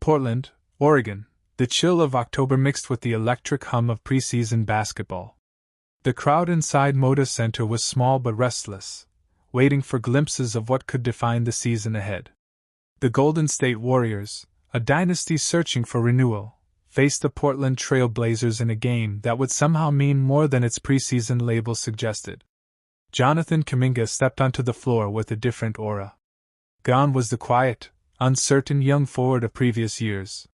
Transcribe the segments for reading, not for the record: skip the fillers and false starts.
Portland, Oregon, the chill of October mixed with the electric hum of preseason basketball. The crowd inside Moda Center was small but restless, waiting for glimpses of what could define the season ahead. The Golden State Warriors, a dynasty searching for renewal, faced the Portland Trail Blazers in a game that would somehow mean more than its preseason label suggested. Jonathan Kuminga stepped onto the floor with a different aura. Gone was the quiet, uncertain young forward of previous years.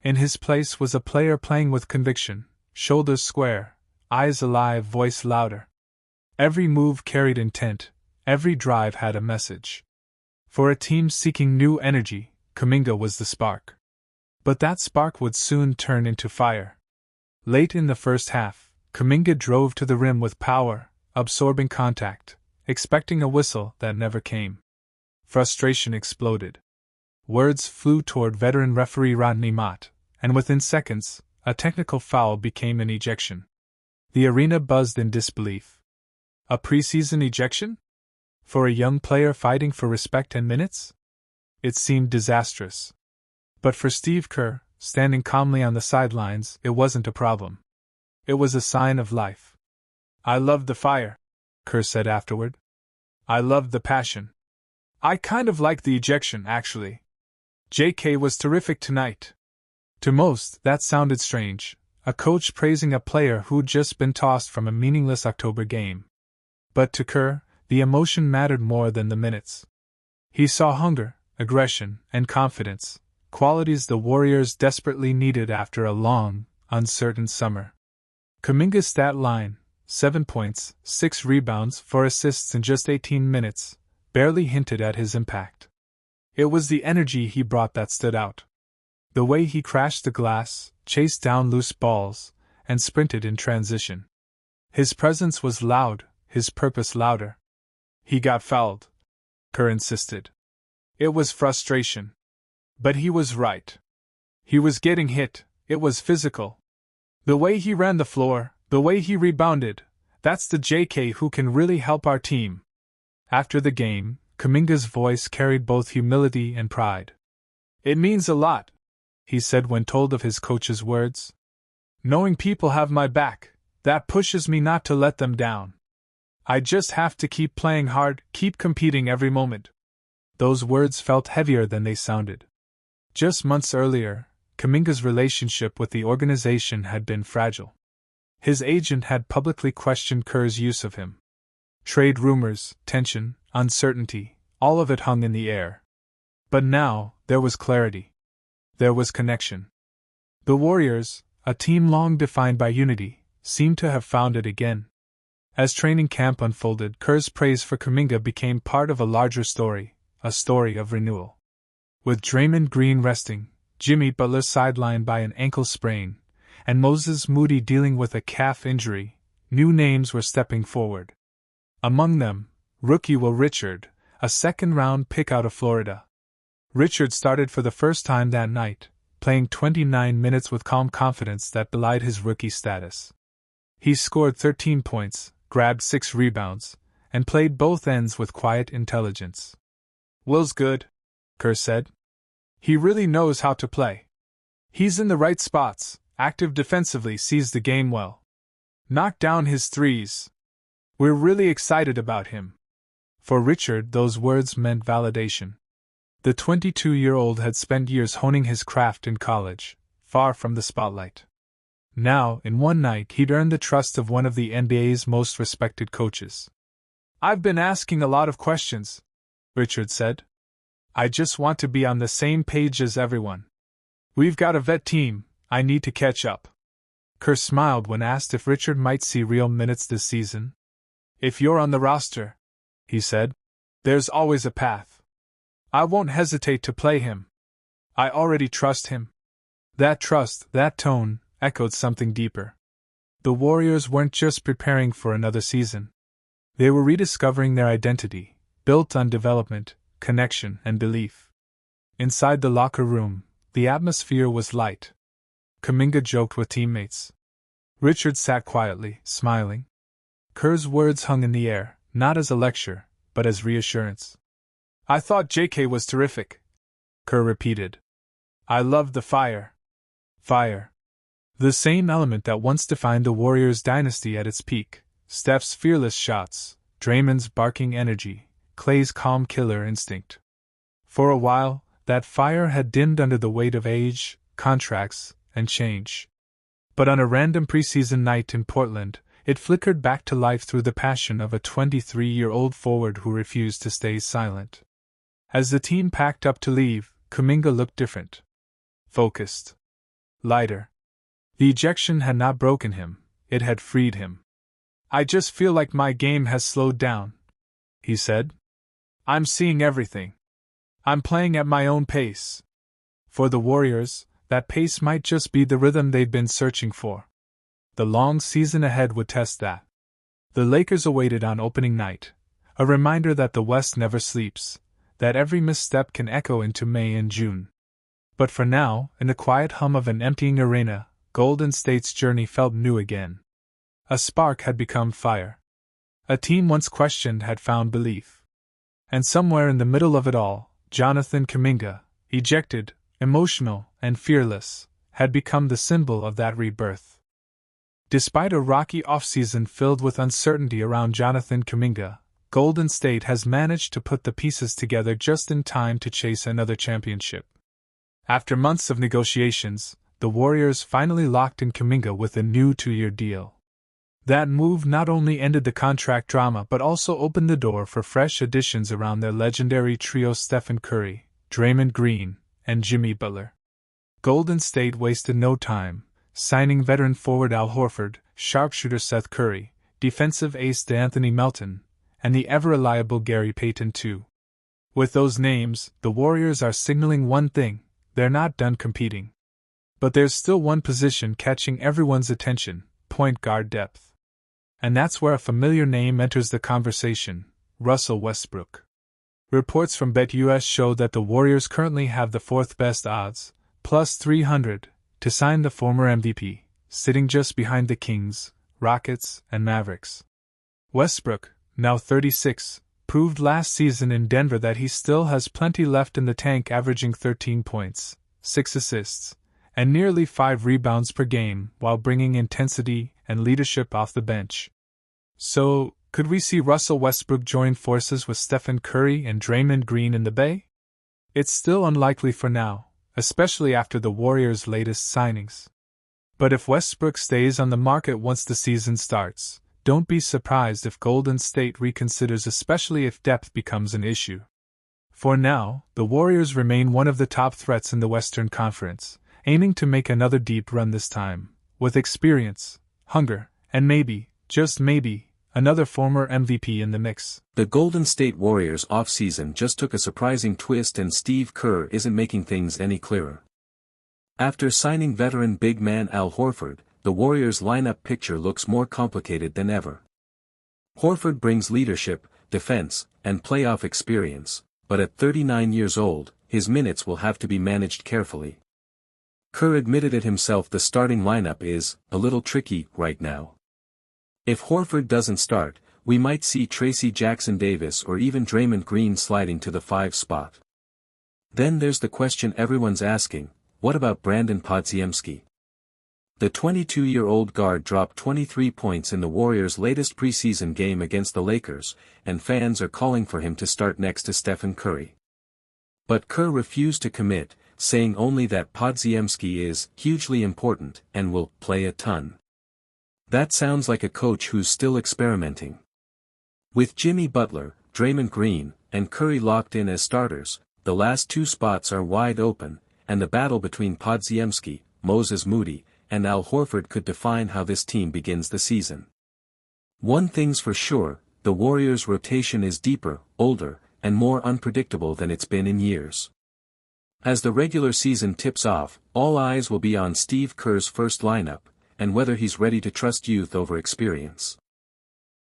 In his place was a player playing with conviction, shoulders square, eyes alive, voice louder. Every move carried intent, every drive had a message. For a team seeking new energy, Kuminga was the spark. But that spark would soon turn into fire. Late in the first half, Kuminga drove to the rim with power, absorbing contact, expecting a whistle that never came. Frustration exploded. Words flew toward veteran referee Rodney Mott, and within seconds, a technical foul became an ejection. The arena buzzed in disbelief. A preseason ejection? For a young player fighting for respect and minutes? It seemed disastrous. But for Steve Kerr, standing calmly on the sidelines, it wasn't a problem. It was a sign of life. "I loved the fire," Kerr said afterward. "I loved the passion. I kind of liked the ejection, actually. JK was terrific tonight." To most, that sounded strange, a coach praising a player who'd just been tossed from a meaningless October game. But to Kerr, the emotion mattered more than the minutes. He saw hunger, aggression, and confidence, qualities the Warriors desperately needed after a long, uncertain summer. Kuminga's stat line, 7 points, 6 rebounds, 4 assists in just 18 minutes, barely hinted at his impact. It was the energy he brought that stood out. The way he crashed the glass, chased down loose balls, and sprinted in transition. His presence was loud, his purpose louder. "He got fouled," Kerr insisted. It was frustration. But he was right. He was getting hit, it was physical. The way he ran the floor, the way he rebounded, that's the JK who can really help our team. After the game, Kuminga's voice carried both humility and pride. "It means a lot," he said when told of his coach's words. "Knowing people have my back, that pushes me not to let them down. I just have to keep playing hard, keep competing every moment." Those words felt heavier than they sounded. Just months earlier, Kuminga's relationship with the organization had been fragile. His agent had publicly questioned Kerr's use of him. Trade rumors, tension, uncertainty, all of it hung in the air. But now, there was clarity. There was connection. The Warriors, a team long defined by unity, seemed to have found it again. As training camp unfolded, Kerr's praise for Kuminga became part of a larger story, a story of renewal. With Draymond Green resting, Jimmy Butler sidelined by an ankle sprain, and Moses Moody dealing with a calf injury, new names were stepping forward. Among them, rookie Will Richard, a second-round pick out of Florida. Richard started for the first time that night, playing 29 minutes with calm confidence that belied his rookie status. He scored 13 points, grabbed 6 rebounds, and played both ends with quiet intelligence. "Will's good," Kerr said. "He really knows how to play. He's in the right spots, active defensively, sees the game well. Knocked down his threes. We're really excited about him." For Richard, those words meant validation. The 22-year-old had spent years honing his craft in college, far from the spotlight. Now, in one night, he'd earned the trust of one of the NBA's most respected coaches. "I've been asking a lot of questions," Richard said. "I just want to be on the same page as everyone. We've got a vet team, I need to catch up." Kerr smiled when asked if Richard might see real minutes this season. "If you're on the roster," he said, "there's always a path. I won't hesitate to play him. I already trust him." That trust, that tone, echoed something deeper. The Warriors weren't just preparing for another season. They were rediscovering their identity, built on development, connection, and belief. Inside the locker room, the atmosphere was light. Kuminga joked with teammates. Richard sat quietly, smiling. Kerr's words hung in the air, not as a lecture, but as reassurance. "I thought JK was terrific," Kerr repeated. I love the fire. Fire. The same element that once defined the Warriors dynasty at its peak. Steph's fearless shots, Draymond's barking energy, Klay's calm killer instinct. For a while, that fire had dimmed under the weight of age, contracts, and change. But on a random preseason night in Portland, it flickered back to life through the passion of a 23-year-old forward who refused to stay silent. As the team packed up to leave, Kuminga looked different. Focused. Lighter. The ejection had not broken him, it had freed him. I just feel like my game has slowed down, he said. I'm seeing everything. I'm playing at my own pace. For the Warriors, that pace might just be the rhythm they'd been searching for. The long season ahead would test that. The Lakers awaited on opening night, a reminder that the West never sleeps, that every misstep can echo into May and June. But for now, in the quiet hum of an emptying arena, Golden State's journey felt new again. A spark had become fire. A team once questioned had found belief. And somewhere in the middle of it all, Jonathan Kuminga, ejected, emotional, and fearless, had become the symbol of that rebirth. Despite a rocky offseason filled with uncertainty around Jonathan Kuminga, Golden State has managed to put the pieces together just in time to chase another championship. After months of negotiations, the Warriors finally locked in Kuminga with a new 2-year deal. That move not only ended the contract drama but also opened the door for fresh additions around their legendary trio Stephen Curry, Draymond Green, and Jimmy Butler. Golden State wasted no time, signing veteran forward Al Horford, sharpshooter Seth Curry, defensive ace DeAnthony Melton, and the ever-reliable Gary Payton too. With those names, the Warriors are signaling one thing: they're not done competing. But there's still one position catching everyone's attention: point guard depth. And that's where a familiar name enters the conversation: Russell Westbrook. Reports from BetUS show that the Warriors currently have the fourth best odds, plus 300, to sign the former MVP, sitting just behind the Kings, Rockets, and Mavericks. Westbrook, now 36, proved last season in Denver that he still has plenty left in the tank, averaging 13 points, 6 assists, and nearly 5 rebounds per game while bringing intensity and leadership off the bench. So, could we see Russell Westbrook join forces with Stephen Curry and Draymond Green in the Bay? It's still unlikely for now, especially after the Warriors' latest signings. But if Westbrook stays on the market once the season starts, don't be surprised if Golden State reconsiders, especially if depth becomes an issue. For now, the Warriors remain one of the top threats in the Western Conference, aiming to make another deep run this time, with experience, hunger, and maybe, just maybe, another former MVP in the mix. The Golden State Warriors offseason just took a surprising twist, and Steve Kerr isn't making things any clearer. After signing veteran big man Al Horford, the Warriors' lineup picture looks more complicated than ever. Horford brings leadership, defense, and playoff experience, but at 39 years old, his minutes will have to be managed carefully. Kerr admitted it himself: the starting lineup is a little tricky right now. If Horford doesn't start, we might see Tracy Jackson-Davis or even Draymond Green sliding to the 5 spot. Then there's the question everyone's asking: what about Brandon Podziemski? The 22-year-old guard dropped 23 points in the Warriors' latest preseason game against the Lakers, and fans are calling for him to start next to Stephen Curry. But Kerr refused to commit, saying only that Podziemski is hugely important and will play a ton. That sounds like a coach who's still experimenting. With Jimmy Butler, Draymond Green, and Curry locked in as starters, the last 2 spots are wide open, and the battle between Podziemski, Moses Moody, and Al Horford could define how this team begins the season. One thing's for sure: the Warriors' rotation is deeper, older, and more unpredictable than it's been in years. As the regular season tips off, all eyes will be on Steve Kerr's first lineup, and whether he's ready to trust youth over experience.